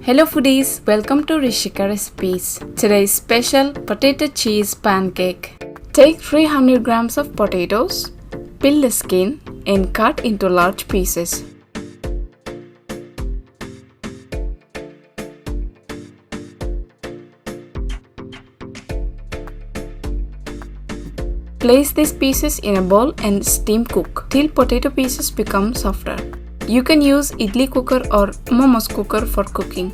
Hello foodies, welcome to Rishika Recipes. Today's special potato cheese pancake. Take 300 grams of potatoes, peel the skin and cut into large pieces. Place these pieces in a bowl and steam cook till potato pieces become softer. You can use idli cooker or momos cooker for cooking.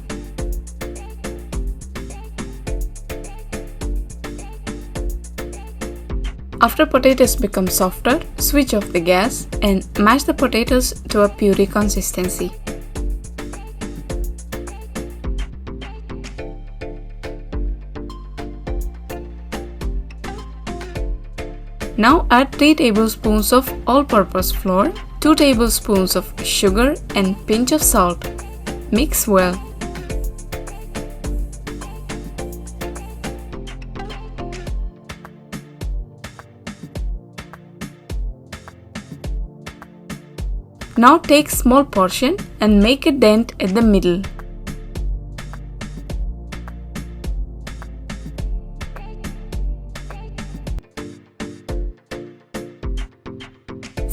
After potatoes become softer, switch off the gas and mash the potatoes to a puree consistency. Now add 3 tablespoons of all-purpose flour, 2 tablespoons of sugar and pinch of salt. Mix well. Now take small portion and make a dent at the middle.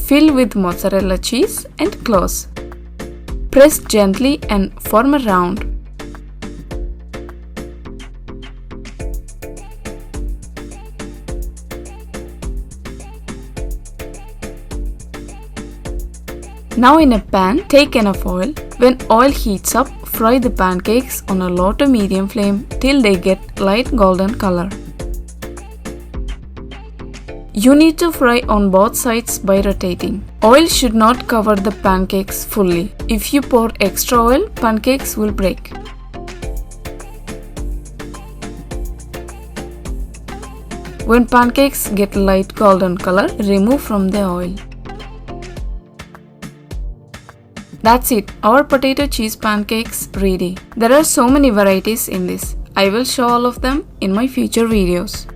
Fill with mozzarella cheese and close. Press gently and form a round. Now in a pan, take enough oil. When oil heats up, fry the pancakes on a low to medium flame till they get light golden color. You need to fry on both sides by rotating. Oil should not cover the pancakes fully. If you pour extra oil, pancakes will break. When pancakes get light golden color, remove from the oil. That's it, our potato cheese pancakes ready. There are so many varieties in this. I will show all of them in my future videos.